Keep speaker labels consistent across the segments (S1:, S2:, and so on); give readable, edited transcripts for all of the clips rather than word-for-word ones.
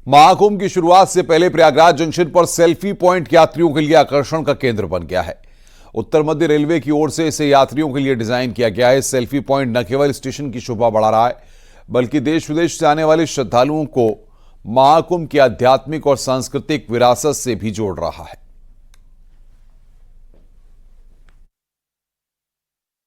S1: महाकुंभ की शुरुआत से पहले प्रयागराज जंक्शन पर सेल्फी पॉइंट यात्रियों के लिए आकर्षण का केंद्र बन गया है। उत्तर मध्य रेलवे की ओर से इसे यात्रियों के लिए डिजाइन किया गया है। सेल्फी पॉइंट न केवल स्टेशन की शोभा बढ़ा रहा है, बल्कि देश विदेश से आने वाले श्रद्धालुओं को महाकुंभ की आध्यात्मिक और सांस्कृतिक विरासत से भी जोड़ रहा है।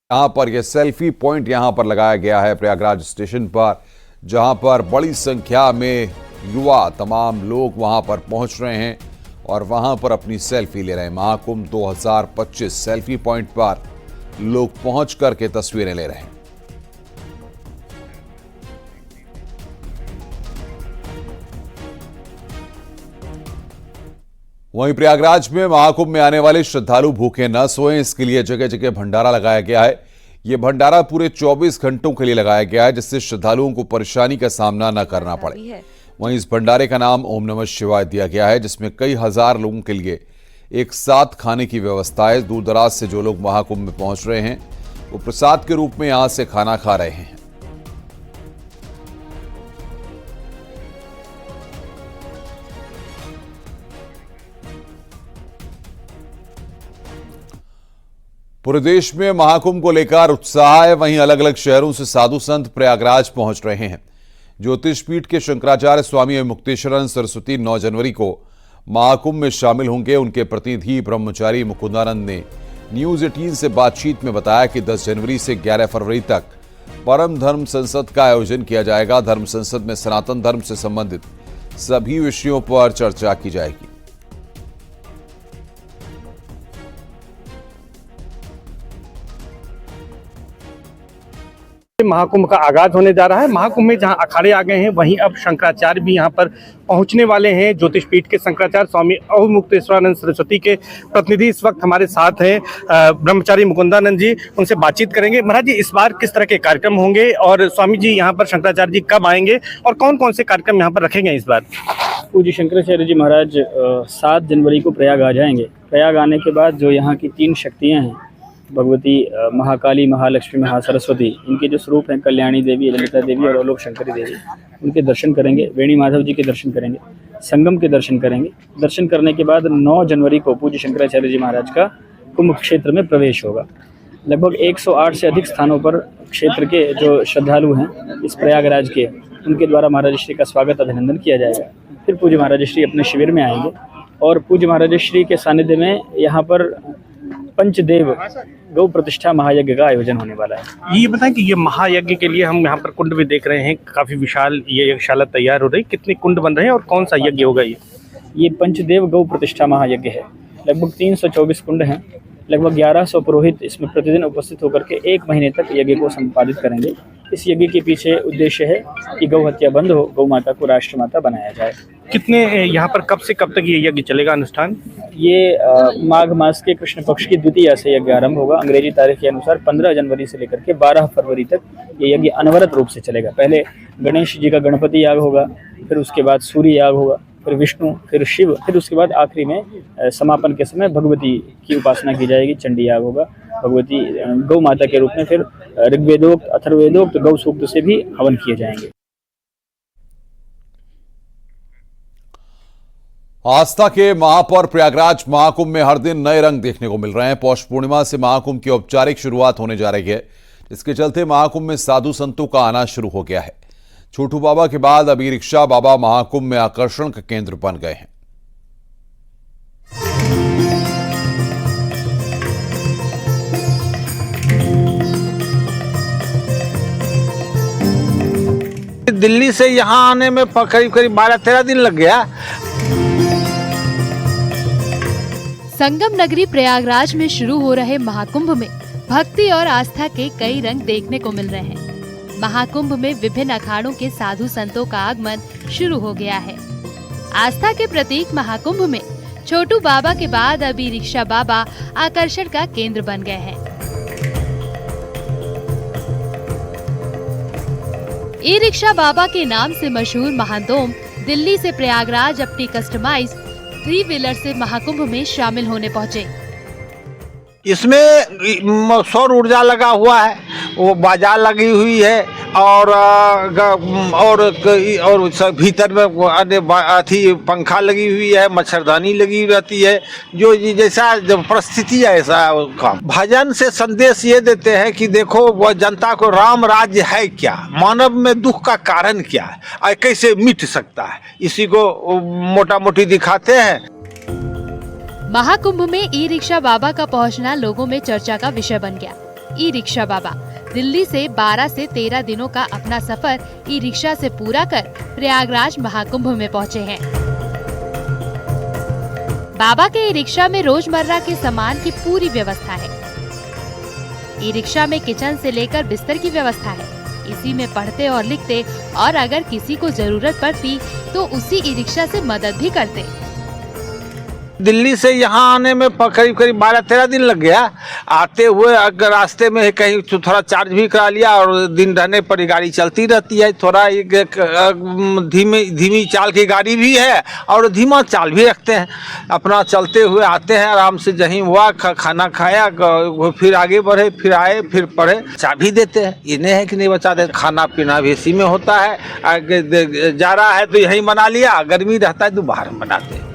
S1: यहां पर यह सेल्फी पॉइंट यहां पर लगाया गया है प्रयागराज स्टेशन पर, जहां पर बड़ी संख्या में युवा तमाम लोग वहां पर पहुंच रहे हैं और वहां पर अपनी सेल्फी ले रहे हैं। महाकुंभ 2025 सेल्फी पॉइंट पर लोग पहुंच करके तस्वीरें ले रहे हैं। वहीं प्रयागराज में महाकुंभ में आने वाले श्रद्धालु भूखे न सोएं, इसके लिए जगह जगह भंडारा लगाया गया है। यह भंडारा पूरे 24 घंटों के लिए लगाया गया है, जिससे श्रद्धालुओं को परेशानी का सामना न करना पड़े। वहीं इस भंडारे का नाम ओम नमः शिवाय दिया गया है, जिसमें कई हजार लोगों के लिए एक साथ खाने की व्यवस्था है। दूर दराज से जो लोग महाकुंभ में पहुंच रहे हैं वो प्रसाद के रूप में यहां से खाना खा रहे हैं। पूरे देश में महाकुंभ को लेकर उत्साह है। वहीं अलग अलग शहरों से साधु संत प्रयागराज पहुंच रहे हैं। ज्योतिषपीठ के शंकराचार्य स्वामी मुक्तेश्वरानंद सरस्वती 9 जनवरी को महाकुंभ में शामिल होंगे। उनके प्रतिनिधि ब्रह्मचारी मुकुंदानंद ने न्यूज 18 से बातचीत में बताया कि 10 जनवरी से 11 फरवरी तक परम धर्म संसद का आयोजन किया जाएगा। धर्म संसद में सनातन धर्म से संबंधित सभी विषयों पर चर्चा की जाएगी।
S2: महाकुंभ का आगाज होने जा रहा है। महाकुंभ में जहां अखाड़े आ गए हैं, वहीं अब शंकराचार्य भी यहां पर पहुंचने वाले हैं। ज्योतिषपीठ के शंकराचार्य स्वामी मुक्तेश्वरानंद सरस्वती के प्रतिनिधि इस वक्त हमारे साथ हैं, ब्रह्मचारी मुकुंदानंद जी। उनसे बातचीत करेंगे। महाराज जी, इस बार किस तरह के कार्यक्रम होंगे और स्वामी जी यहाँ पर शंकराचार्य जी कब आएंगे और कौन कौन से कार्यक्रम यहाँ पर रखे गए इस बार?
S3: पूज्य शंकराचार्य जी महाराज 7 जनवरी को प्रयाग आ जाएंगे। प्रयाग आने के बाद जो यहाँ की 3 शक्तियाँ हैं, भगवती महाकाली, महालक्ष्मी, महासरस्वती, इनके जो स्वरूप हैं कल्याणी देवी, ललिता देवी और आलोक शंकरी देवी, उनके दर्शन करेंगे। वेणी माधव जी के दर्शन करेंगे, संगम के दर्शन करेंगे। दर्शन करने के बाद 9 जनवरी को पूज्य शंकराचार्य जी महाराज का कुंभ क्षेत्र में प्रवेश होगा। लगभग 108 से अधिक स्थानों पर क्षेत्र के जो श्रद्धालु हैं इस प्रयागराज के, उनके द्वारा महाराज श्री का स्वागत अभिनंदन किया जाएगा। फिर पूज्य महाराज श्री अपने शिविर में आएंगे और पूज्य महाराज श्री के सानिध्य में यहाँ पर पंचदेव गौ प्रतिष्ठा महायज्ञ का आयोजन होने वाला है।
S2: ये बताएं कि ये महायज्ञ के लिए हम यहाँ पर कुंड भी देख रहे हैं, काफी विशाल ये यज्ञशाला तैयार हो रही। कितने कुंड बन रहे हैं और कौन सा यज्ञ होगा ये?
S3: पंचदेव गौ प्रतिष्ठा महायज्ञ है। लगभग 324 कुंड हैं। लगभग 1100 पुरोहित इसमें प्रतिदिन उपस्थित होकर के 1 महीने तक यज्ञ को संपादित करेंगे। इस यज्ञ के पीछे उद्देश्य है कि गौ हत्या बंद हो, गौ माता को राष्ट्रमाता बनाया जाए।
S2: कितने यहाँ पर कब से कब तक ये यज्ञ चलेगा अनुष्ठान?
S3: ये माघ मास के कृष्ण पक्ष की द्वितीया से यज्ञ आरंभ होगा। अंग्रेजी तारीख के अनुसार 15 जनवरी से लेकर के 12 फरवरी तक ये यज्ञ अनवरत रूप से चलेगा। पहले गणेश जी का गणपति याग होगा, फिर उसके बाद सूर्य याग होगा, फिर विष्णु, फिर शिव, फिर उसके बाद आखिरी में समापन के समय भगवती की उपासना की जाएगी। चंडी याग होगा। भगवती गौ माता के रूप में फिर ऋग्वेदोक्त, अथर्ववेदोक्त गौ सूक्त से भी हवन किए जाएंगे।
S1: आस्था के महापर्व प्रयागराज महाकुंभ में हर दिन नए रंग देखने को मिल रहे हैं। पौष पूर्णिमा से महाकुंभ की औपचारिक शुरुआत होने जा रही है, जिसके चलते महाकुंभ में साधु संतों का आना शुरू हो गया है। छोटू बाबा के बाद अभी रिक्शा बाबा महाकुंभ में आकर्षण का केंद्र बन गए हैं।
S4: दिल्ली से यहाँ आने में करीब 12-13 दिन लग गया।
S5: संगम नगरी प्रयागराज में शुरू हो रहे महाकुंभ में भक्ति और आस्था के कई रंग देखने को मिल रहे हैं। महाकुंभ में विभिन्न अखाड़ों के साधु संतों का आगमन शुरू हो गया है। आस्था के प्रतीक महाकुंभ में छोटू बाबा के बाद अभी रिक्शा बाबा आकर्षण का केंद्र बन गए हैं। ई रिक्शा बाबा के नाम से मशहूर महादोम दिल्ली से प्रयागराज अपनी कस्टमाइज 3 व्हीलर से महाकुंभ में शामिल होने पहुंचे।
S4: इसमें सौर ऊर्जा लगा हुआ है, वो बाजार लगी हुई है और भीतर में अथी पंखा लगी हुई है, मच्छरदानी लगी रहती है। जो जैसा जब परिस्थिति है ऐसा काम। भजन से संदेश ये देते हैं कि देखो वह जनता को राम राज्य है क्या, मानव में दुख का कारण क्या है और कैसे मिट सकता है, इसी को मोटा मोटी दिखाते हैं।
S5: महाकुंभ में ई रिक्शा बाबा का पहुंचना लोगों में चर्चा का विषय बन गया। ई रिक्शा बाबा दिल्ली से 12 से 13 दिनों का अपना सफर ई रिक्शा से पूरा कर प्रयागराज महाकुंभ में पहुंचे हैं। बाबा के ई रिक्शा में रोजमर्रा के सामान की पूरी व्यवस्था है। ई रिक्शा में किचन से लेकर बिस्तर की व्यवस्था है। इसी में पढ़ते और लिखते और अगर किसी को जरूरत पड़ती तो उसी ई रिक्शा से मदद भी करते।
S4: दिल्ली से यहाँ आने में करीब 12-13 दिन लग गया। आते हुए अगर रास्ते में कहीं थोड़ा चार्ज भी करा लिया और दिन रहने पर ही गाड़ी चलती रहती है। थोड़ा धीमी चाल की गाड़ी भी है और धीमा चाल भी रखते हैं। अपना चलते हुए आते हैं, आराम से जहीं हुआ खाना खाया, फिर आगे बढ़े, फिर आए, फिर पढ़े। चाबी देते हैं, ये नहीं है कि नहीं बचा दे। खाना पीना भी इसी में होता है। आगे जा रहा है तो यहीं बना लिया, गर्मी रहता है तो बाहर बनाते हैं।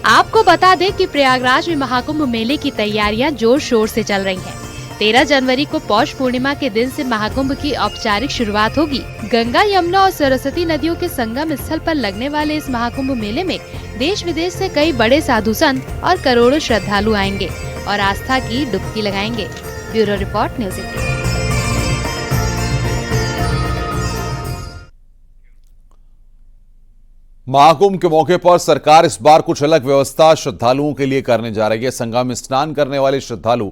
S5: आपको बता दें कि प्रयागराज में महाकुंभ मेले की तैयारियां जोर शोर से चल रही हैं। 13 जनवरी को पौष पूर्णिमा के दिन से महाकुंभ की औपचारिक शुरुआत होगी। गंगा, यमुना और सरस्वती नदियों के संगम स्थल पर लगने वाले इस महाकुंभ मेले में देश विदेश से कई बड़े साधु संत और करोड़ों श्रद्धालु आएंगे और आस्था की डुबकी लगाएंगे। Bureau report, news 18।
S1: महाकुंभ के मौके पर सरकार इस बार कुछ अलग व्यवस्था श्रद्धालुओं के लिए करने जा रही है। संगम स्नान करने वाले श्रद्धालु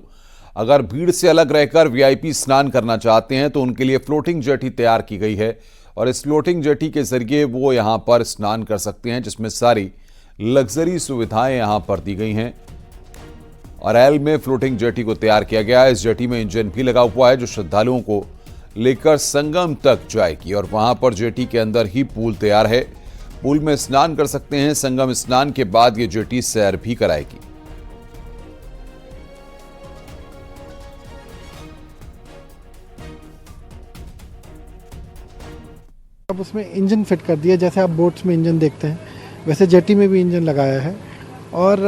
S1: अगर भीड़ से अलग रहकर वीआईपी स्नान करना चाहते हैं तो उनके लिए फ्लोटिंग जेटी तैयार की गई है और इस फ्लोटिंग जेटी के जरिए वो यहां पर स्नान कर सकते हैं, जिसमें सारी लग्जरी सुविधाएं यहां पर दी गई हैं। और एल में फ्लोटिंग जेटी को तैयार किया गया है। इस जेटी में इंजन भी लगा हुआ है जो श्रद्धालुओं को लेकर संगम तक जाएगी और वहां पर जेटी के अंदर ही पूल तैयार है। पूल में स्नान कर सकते हैं। संगम स्नान के बाद ये जेटी सैर भी कराएगी।
S6: अब उसमें इंजन फिट कर दिया, जैसे आप बोट्स में इंजन देखते हैं वैसे जेटी में भी इंजन लगाया है और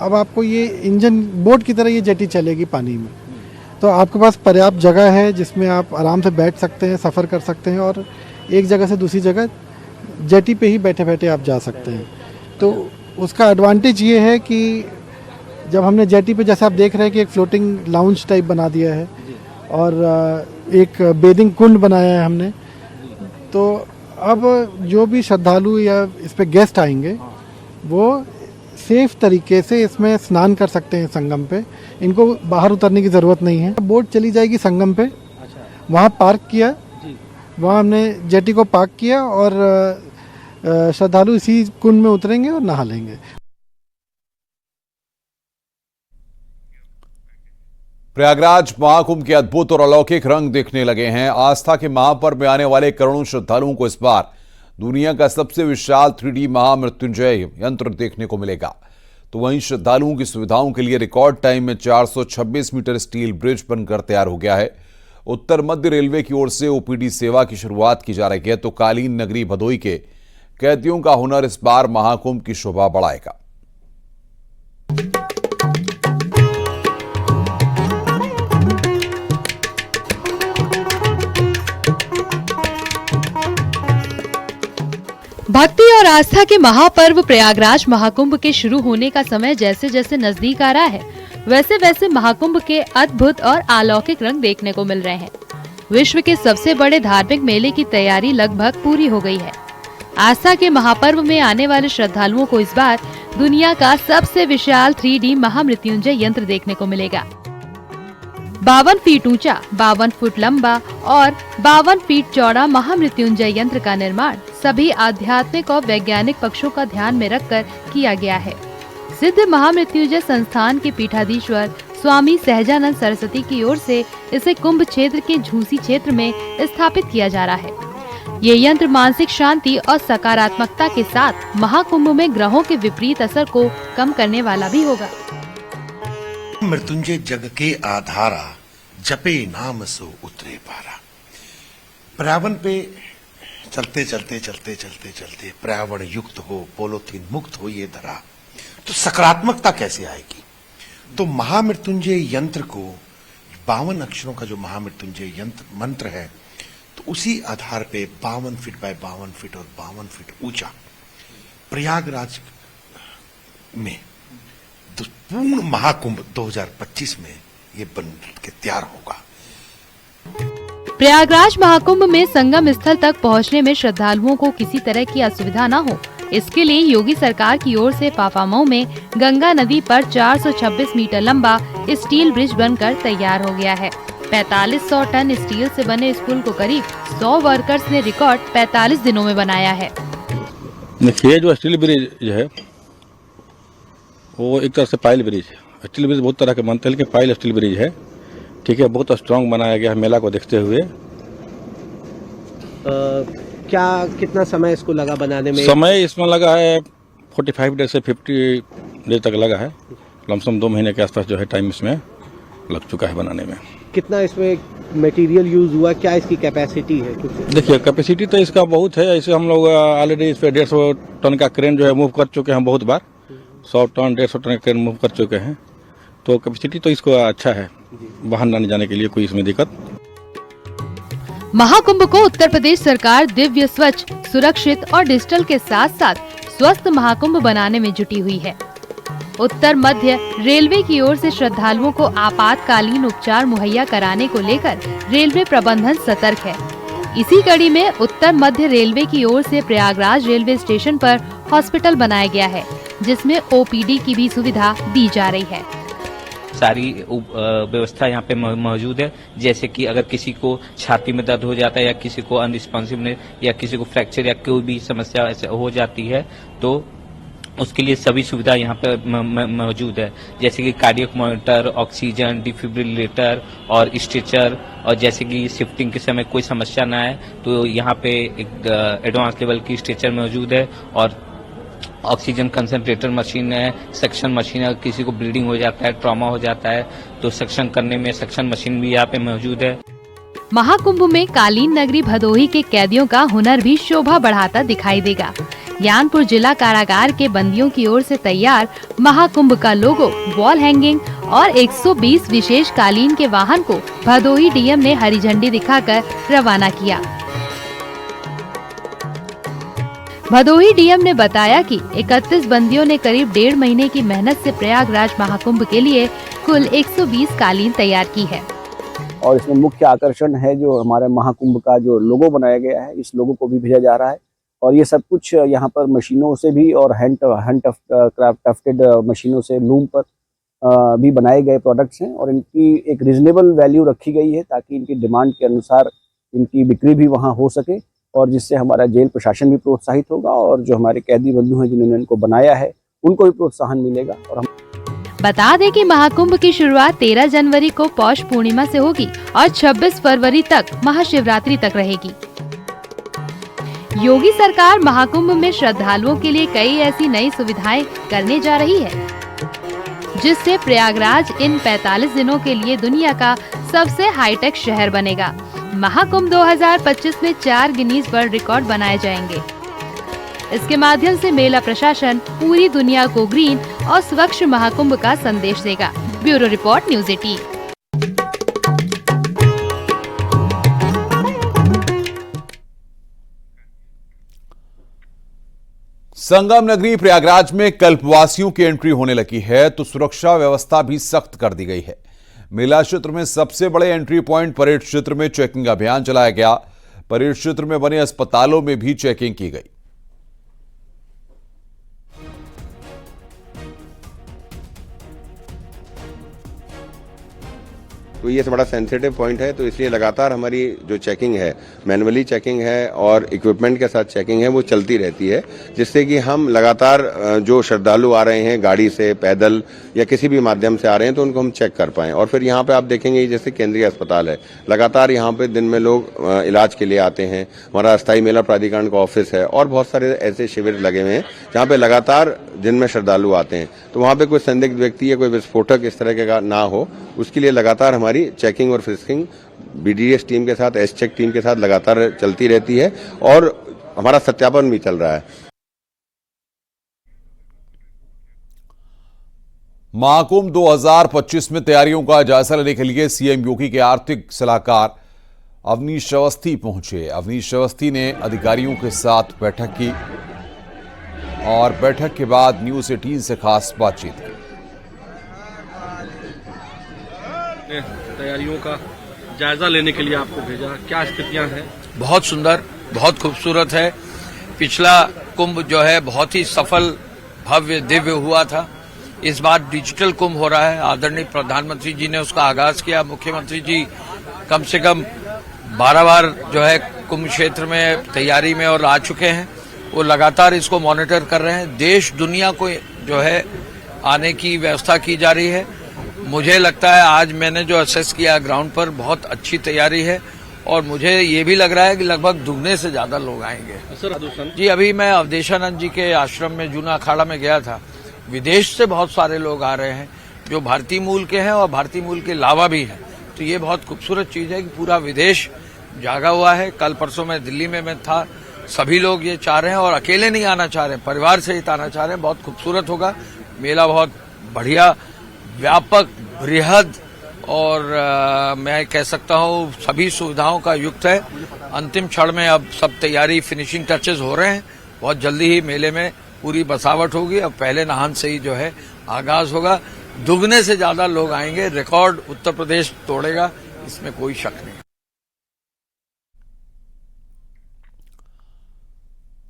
S6: अब आपको ये इंजन बोट की तरह ये जेटी चलेगी पानी में। तो आपके पास पर्याप्त जगह है जिसमें आप आराम से बैठ सकते हैं, सफ़र कर सकते हैं और एक जगह से दूसरी जगह जेटी पे ही बैठे बैठे आप जा सकते हैं। तो उसका एडवांटेज ये है कि जब हमने जेटी पे, जैसे आप देख रहे हैं कि एक फ्लोटिंग लाउंज टाइप बना दिया है और एक बेदिंग कुंड बनाया है हमने, तो अब जो भी श्रद्धालु या इस पे गेस्ट आएंगे वो सेफ तरीके से इसमें स्नान कर सकते हैं। संगम पे इनको बाहर उतरने की ज़रूरत नहीं है। बोट चली जाएगी संगम पे, वहाँ पार्क किया, वहाँ हमने जेटी को पार्क किया और श्रद्धालु इसी कुंड में उतरेंगे और नहा लेंगे।
S1: प्रयागराज महाकुंभ के अद्भुत और अलौकिक रंग देखने लगे हैं। आस्था के महापर्व में आने वाले करोड़ों श्रद्धालुओं को इस बार दुनिया का सबसे विशाल 3D महामृत्युंजय यंत्र देखने को मिलेगा। तो वहीं श्रद्धालुओं की सुविधाओं के लिए रिकॉर्ड टाइम में 426 मीटर स्टील ब्रिज बनकर तैयार हो गया है। उत्तर मध्य रेलवे की ओर से ओपीडी सेवा की शुरुआत की जा रही है। तो कालीन नगरी भदोई के कैदियों का हुनर इस बार महाकुंभ की शोभा बढ़ाएगा।
S5: भक्ति और आस्था के महापर्व प्रयागराज महाकुंभ के शुरू होने का समय जैसे जैसे नजदीक आ रहा है, वैसे वैसे महाकुंभ के अद्भुत और अलौकिक रंग देखने को मिल रहे हैं। विश्व के सबसे बड़े धार्मिक मेले की तैयारी लगभग पूरी हो गई है। आस्था के महापर्व में आने वाले श्रद्धालुओं को इस बार दुनिया का सबसे विशाल 3D महामृत्युंजय यंत्र देखने को मिलेगा। 52 फीट ऊंचा, 52 फुट लंबा और 52 फीट चौड़ा महामृत्युंजय यंत्र का निर्माण सभी आध्यात्मिक और वैज्ञानिक पक्षों का ध्यान में रखकर किया गया है। सिद्ध महामृत्युंजय संस्थान के पीठाधीश्वर स्वामी सहजानंद सरस्वती की ओर से इसे कुंभ क्षेत्र के झूसी क्षेत्र में स्थापित किया जा रहा है। ये यंत्र मानसिक शांति और सकारात्मकता के साथ महाकुंभ में ग्रहों के विपरीत असर को कम करने वाला भी होगा।
S7: मृत्युंजय जग के आधारा जपे नाम सो उतरे पारा। पर्यावरण पे चलते चलते चलते चलते चलते पर्यावरण युक्त हो, पॉलीथीन मुक्त हो ये धरा, तो सकारात्मकता कैसे आएगी? तो महामृत्युंजय यंत्र को 52 अक्षरों का जो महामृत्युंजय यंत्र मंत्र है, तो उसी आधार पे 52 फीट बाय 52 फीट और 52 फीट ऊंचा प्रयागराज में पूर्ण महाकुंभ 2025 में ये बन के तैयार होगा।
S5: प्रयागराज महाकुंभ में संगम स्थल तक पहुंचने में श्रद्धालुओं को किसी तरह की असुविधा न हो, इसके लिए योगी सरकार की ओर से फाफामऊ में गंगा नदी पर 426 मीटर लंबा स्टील ब्रिज बनकर तैयार हो गया है। 4500 टन स्टील से बने इस पुल को करीब 100 वर्कर्स ने रिकॉर्ड 45 दिनों में बनाया है।
S8: देखिए, जो स्टील ब्रिज है वो एक तरह से पाइल ब्रिज है। स्टील ब्रिज बहुत तरह के बनते हैं, लेकिन पाइल स्टील ब्रिज है, ठीक है। बहुत स्ट्रांग बनाया गया है मेला को देखते हुए।
S9: क्या कितना समय इसको लगा बनाने में?
S8: समय इसमें लगा है 45 डेज से 50 डेज तक लगा है। लमसम 2 महीने के आसपास जो है टाइम इसमें लग चुका है बनाने में।
S9: कितना इसमें मटेरियल यूज हुआ, क्या इसकी कैपेसिटी है?
S8: देखिए, कैपेसिटी तो इसका बहुत है। ऐसे हम लोग ऑलरेडी इस पे 150 टन का क्रेन जो है मूव कर चुके हैं बहुत बार। 100 टन 150 टन का क्रेन मूव कर चुके हैं, तो कैपेसिटी तो इसको अच्छा है, वाहन आने जाने के लिए कोई इसमें दिक्कत।
S5: महाकुंभ को उत्तर प्रदेश सरकार दिव्य, स्वच्छ, सुरक्षित और डिजिटल के साथ साथ स्वस्थ महाकुंभ बनाने में जुटी हुई है। उत्तर मध्य रेलवे की ओर से श्रद्धालुओं को आपातकालीन उपचार मुहैया कराने को लेकर रेलवे प्रबंधन सतर्क है। इसी कड़ी में उत्तर मध्य रेलवे की ओर से प्रयागराज रेलवे स्टेशन पर हॉस्पिटल बनाया गया है, जिसमें ओपीडी की भी सुविधा दी जा रही है।
S10: सारी व्यवस्था यहाँ पे मौजूद है। जैसे कि अगर किसी को छाती में दर्द हो जाता है या किसी को अनरिस्पॉन्सिवनेस या किसी को फ्रैक्चर या कोई भी समस्या ऐसे हो जाती है, तो उसके लिए सभी सुविधा यहाँ पे मौजूद है। जैसे कि कार्डियक मॉनिटर, ऑक्सीजन, डिफिब्रिलेटर और स्ट्रेचर, और जैसे कि शिफ्टिंग के समय कोई समस्या ना आए तो यहाँ पे एक एडवांस लेवल की स्ट्रेचर मौजूद है, और ऑक्सीजन कंसंट्रेटर मशीन है, सक्शन मशीन है। किसी को ब्लीडिंग हो जाता है, ट्रॉमा हो जाता है, तो सक्शन करने में सक्शन मशीन भी यहाँ पे मौजूद है।
S5: महाकुंभ में कालीन नगरी भदोही के कैदियों का हुनर भी शोभा बढ़ाता दिखाई देगा। ज्ञानपुर जिला कारागार के बंदियों की ओर से तैयार महाकुंभ का लोगो, वॉल हैंगिंग और 120 विशेष कालीन के वाहन को भदोही डीएम ने हरी झंडी दिखाकर रवाना किया। भदोही डीएम ने बताया कि 31 बंदियों ने करीब 1.5 महीने की मेहनत से प्रयागराज महाकुंभ के लिए कुल 120 कालीन तैयार की है।
S11: और इसमें मुख्य आकर्षण है जो हमारे महाकुंभ का जो लोगो बनाया गया है, इस लोगो को भी भेजा जा रहा है। और ये सब कुछ यहाँ पर मशीनों से भी और हैंड टफ्टेड मशीनों से लूम पर भी बनाए गए प्रोडक्ट्स हैं, और इनकी एक रीजनेबल वैल्यू रखी गई है ताकि इनकी डिमांड के अनुसार इनकी बिक्री भी वहाँ हो सके, और जिससे हमारा जेल प्रशासन भी प्रोत्साहित होगा, और जो हमारे कैदी बंधु हैं जिन्होंने इनको बनाया है उनको भी प्रोत्साहन मिलेगा। और हम
S5: बता दें कि महाकुंभ की शुरुआत 13 जनवरी को पौष पूर्णिमा से होगी और 26 फरवरी तक महाशिवरात्रि तक रहेगी। योगी सरकार महाकुंभ में श्रद्धालुओं के लिए कई ऐसी नई सुविधाएं करने जा रही है, जिससे प्रयागराज इन 45 दिनों के लिए दुनिया का सबसे हाईटेक शहर बनेगा। महाकुंभ 2025 में 4 गिनीज वर्ल्ड रिकॉर्ड बनाए जाएंगे। इसके माध्यम से मेला प्रशासन पूरी दुनिया को ग्रीन और स्वच्छ महाकुंभ का संदेश देगा। Bureau report, news 18।
S1: संगम नगरी प्रयागराज में कल्पवासियों की एंट्री होने लगी है, तो सुरक्षा व्यवस्था भी सख्त कर दी गई है। मेला क्षेत्र में सबसे बड़े एंट्री पॉइंट परेड क्षेत्र में चेकिंग अभियान चलाया गया। परेड क्षेत्र में बने अस्पतालों में भी चेकिंग की गई।
S12: तो ये बड़ा सेंसिटिव पॉइंट है, तो इसलिए लगातार हमारी जो चेकिंग है, मैनुअली चेकिंग है और इक्विपमेंट के साथ चेकिंग है, वो चलती रहती है, जिससे कि हम लगातार जो श्रद्धालु आ रहे हैं गाड़ी से, पैदल या किसी भी माध्यम से आ रहे हैं, तो उनको हम चेक कर पाएं। और फिर यहाँ पे आप देखेंगे जैसे केंद्रीय अस्पताल है, लगातार यहाँ पे दिन में लोग इलाज के लिए आते हैं। हमारा अस्थायी मेला प्राधिकरण का ऑफिस है और बहुत सारे ऐसे शिविर लगे हुए हैं जहाँ पे लगातार दिन में श्रद्धालु आते हैं। तो वहाँ पे कोई संदिग्ध व्यक्ति या कोई विस्फोटक इस तरह का ना हो, उसके लिए लगातार हमारी हमारी चेकिंग और फ्रिस्किंग BDS टीम के साथ, एस-चेक टीम के साथ लगातार चलती रहती है और हमारा सत्यापन भी चल रहा है।
S1: महाकुंभ 2025 में तैयारियों का जायजा लेने के लिए सीएम योगी के आर्थिक सलाहकार अवनीश अवस्थी पहुंचे। अवनीश अवस्थी ने अधिकारियों के साथ बैठक की और बैठक के बाद न्यूज 18 से खास बातचीत की।
S13: तैयारियों का जायजा लेने के लिए आपको भेजा, क्या स्थितियां हैं?
S14: बहुत सुंदर, बहुत खूबसूरत है। पिछला कुंभ जो है बहुत ही सफल, भव्य, दिव्य हुआ था। इस बार डिजिटल कुंभ हो रहा है। आदरणीय प्रधानमंत्री जी ने उसका आगाज किया। मुख्यमंत्री जी कम से कम 12 बार जो है कुंभ क्षेत्र में तैयारी में और आ चुके हैं। वो लगातार इसको मॉनिटर कर रहे हैं। देश दुनिया को जो है आने की व्यवस्था की जा रही है। मुझे लगता है आज मैंने जो असेस किया ग्राउंड पर, बहुत अच्छी तैयारी है और मुझे ये भी लग रहा है कि लगभग दुगने से ज्यादा लोग आएंगे। जी, अभी मैं अवधेशानंद जी के आश्रम में जूना अखाड़ा में गया था। विदेश से बहुत सारे लोग आ रहे हैं जो भारतीय मूल के हैं और भारतीय मूल के अलावा भी हैं। तो ये बहुत खूबसूरत चीज है कि पूरा विदेश जागा हुआ है। कल परसों में दिल्ली में मैं था, सभी लोग ये चाह रहे हैं और अकेले नहीं आना चाह रहे हैं, परिवार सहित आना चाह रहे हैं। बहुत खूबसूरत होगा मेला, बहुत बढ़िया, व्यापक, बृहद और मैं कह सकता हूँ सभी सुविधाओं का युक्त है। अंतिम क्षण में अब सब तैयारी, फिनिशिंग टचेस हो रहे हैं। बहुत जल्दी ही मेले में पूरी बसावट होगी। अब पहले नहान से ही जो है आगाज होगा। दुगने से ज्यादा लोग आएंगे। रिकॉर्ड उत्तर प्रदेश तोड़ेगा, इसमें कोई शक नहीं।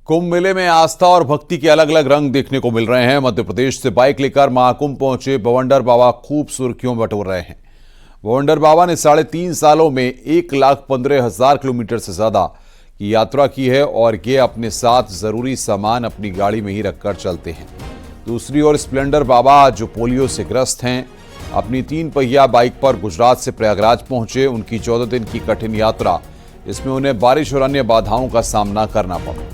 S1: कुंभ मेले में आस्था और भक्ति के अलग अलग रंग देखने को मिल रहे हैं। मध्य प्रदेश से बाइक लेकर महाकुंभ पहुंचे बवंडर बाबा खूब सुर्खियों में बटोर रहे हैं। बवंडर बाबा ने 3.5 सालों में 1,15,000 किलोमीटर से ज्यादा की यात्रा की है और ये अपने साथ जरूरी सामान अपनी गाड़ी में ही रखकर चलते हैं। दूसरी ओर स्प्लेंडर बाबा जो पोलियो से ग्रस्त हैं, अपनी 3 पहिया बाइक पर गुजरात से प्रयागराज पहुंचे। उनकी 14 दिन की कठिन यात्रा, इसमें उन्हें बारिश और अन्य बाधाओं का सामना करना पड़ा।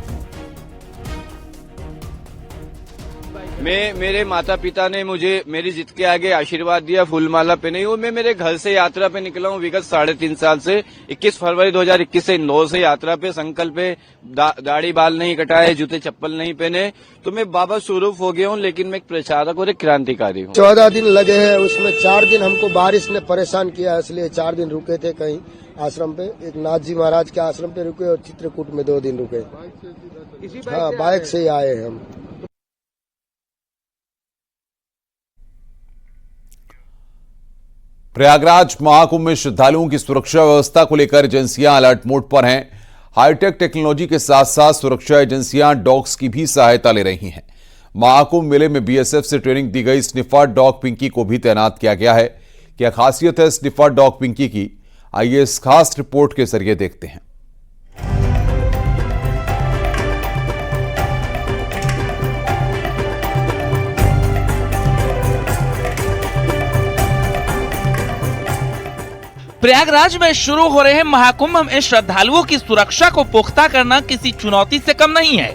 S15: मेरे माता पिता ने मुझे मेरी जिद के आगे आशीर्वाद दिया, फूलमाला पहनाई और मैं मेरे घर से यात्रा पे निकला हूँ विगत 3.5 साल से। 21 फरवरी 2021 से इंदौर से यात्रा पे, संकल्प पे, दाढ़ी बाल नहीं कटाए, जूते चप्पल नहीं पहने। तो मैं बाबा स्वरूप हो गया हूँ, लेकिन मैं एक प्रचारक और एक क्रांतिकारी हूँ।
S16: 14 दिन लगे हैं, उसमें 4 दिन हमको बारिश ने परेशान किया, इसलिए 4 दिन रुके थे कहीं आश्रम पे। एक नाथ जी महाराज के आश्रम पे रुके और चित्रकूट में 2 दिन रुके। हाँ, बाइक से ही आए हैं हम।
S1: प्रयागराज महाकुंभ में श्रद्धालुओं की सुरक्षा व्यवस्था को लेकर एजेंसियां अलर्ट मोड पर हैं। हाईटेक टेक्नोलॉजी के साथ साथ सुरक्षा एजेंसियां डॉग्स की भी सहायता ले रही हैं। महाकुंभ मेले में बीएसएफ से ट्रेनिंग दी गई स्निफर डॉग पिंकी को भी तैनात किया गया है। क्या खासियत है स्निफर डॉग पिंकी की, आइए इस खास रिपोर्ट के जरिए देखते हैं।
S17: प्रयागराज में शुरू हो रहे महाकुंभ में श्रद्धालुओं की सुरक्षा को पुख्ता करना किसी चुनौती से कम नहीं है।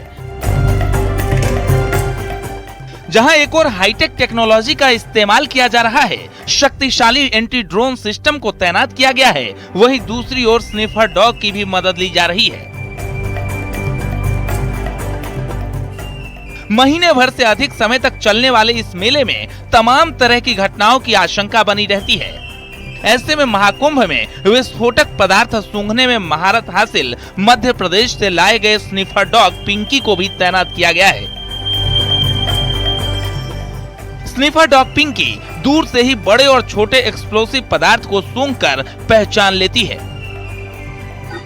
S17: जहां एक और हाईटेक टेक्नोलॉजी का इस्तेमाल किया जा रहा है, शक्तिशाली एंटी ड्रोन सिस्टम को तैनात किया गया है, वहीं दूसरी ओर स्निफर डॉग की भी मदद ली जा रही है। महीने भर से अधिक समय तक चलने वाले इस मेले में तमाम तरह की घटनाओं की आशंका बनी रहती है। ऐसे में महाकुंभ में विस्फोटक पदार्थ सूंघने में महारत हासिल मध्य प्रदेश से लाए गए स्निफर डॉग पिंकी को भी तैनात किया गया है। स्निफर डॉग पिंकी दूर से ही बड़े और छोटे एक्सप्लोसिव पदार्थ को सूंघकर पहचान लेती है।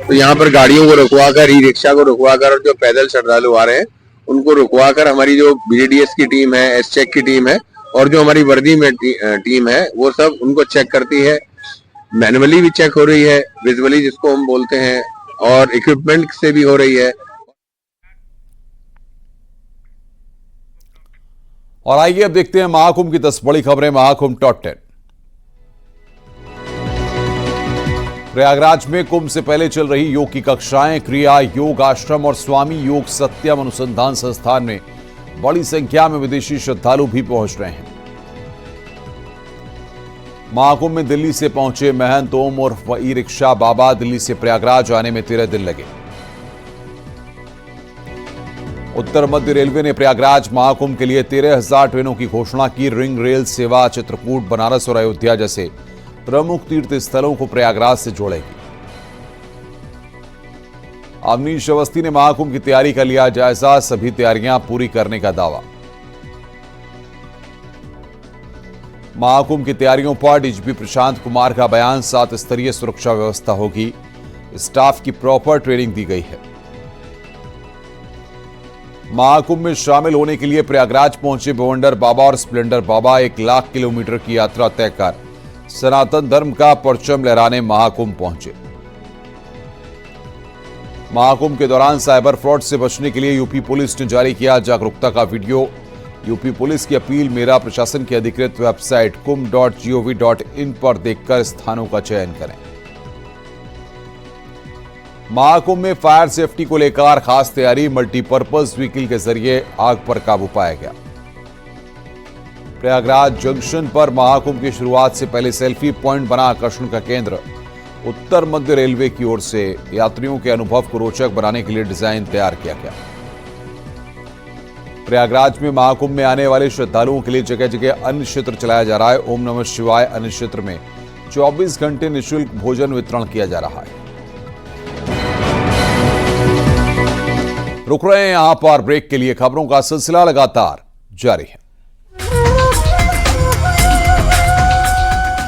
S12: तो यहाँ पर गाड़ियों को रुकवाकर, ई रिक्शा को रुकवाकर और जो पैदल श्रद्धालु आ रहे हैं उनको रुकवाकर हमारी जो BDS की टीम है, एस-चेक की टीम है और जो हमारी वर्दी में टीम है, वो सब उनको चेक करती है। मैनुअली भी चेक हो रही है, विजुअली जिसको हम बोलते हैं, और इक्विपमेंट से भी हो रही है।
S1: और आइए अब देखते हैं महाकुंभ की 10 बड़ी खबरें। महाकुंभ टॉप 10। प्रयागराज में कुंभ से पहले चल रही योग की कक्षाएं, क्रिया योग आश्रम और स्वामी योग सत्यम अनुसंधान संस्थान में बड़ी संख्या में विदेशी श्रद्धालु भी पहुंच रहे हैं। महाकुंभ में दिल्ली से पहुंचे महंत ओम और ई रिक्शा बाबा। दिल्ली से प्रयागराज आने में 13 दिन लगे। उत्तर मध्य रेलवे ने प्रयागराज महाकुंभ के लिए 13,000 ट्रेनों की घोषणा की। रिंग रेल सेवा चित्रकूट, बनारस और अयोध्या जैसे प्रमुख तीर्थ स्थलों को प्रयागराज से जोड़ेगी। अवनीश अवस्थी ने महाकुंभ की तैयारी का लिया जायजा। सभी तैयारियां पूरी करने का दावा। महाकुंभ की तैयारियों पर डीजीपी प्रशांत कुमार का बयान। 7 स्तरीय सुरक्षा व्यवस्था होगी। स्टाफ की प्रॉपर ट्रेनिंग दी गई है। महाकुंभ में शामिल होने के लिए प्रयागराज पहुंचे बवंडर बाबा और स्प्लेंडर बाबा 1 लाख किलोमीटर की यात्रा तय कर सनातन धर्म का परचम लहराने महाकुंभ पहुंचे। महाकुंभ के दौरान साइबर फ्रॉड से बचने के लिए यूपी पुलिस ने जारी किया जागरूकता का वीडियो। यूपी पुलिस की अपील मेरा प्रशासन की अधिकृत वेबसाइट kumbh.gov.in पर देखकर स्थानों का चयन करें। महाकुंभ में फायर सेफ्टी को लेकर खास तैयारी। मल्टीपर्पज व्हीकल के जरिए आग पर काबू पाया गया। प्रयागराज जंक्शन पर महाकुंभ की शुरुआत से पहले सेल्फी पॉइंट बना आकर्षण का केंद्र। उत्तर मध्य रेलवे की ओर से यात्रियों के अनुभव को रोचक बनाने के लिए डिजाइन तैयार किया गया। प्रयागराज में महाकुंभ में आने वाले श्रद्धालुओं के लिए जगह जगह अन्न क्षेत्र चलाया जा रहा है। ओम नमः शिवाय अन्न क्षेत्र में 24 घंटे निःशुल्क भोजन वितरण किया जा रहा है। रुक रहे हैं यहां पर ब्रेक के लिए। खबरों का सिलसिला लगातार जारी है।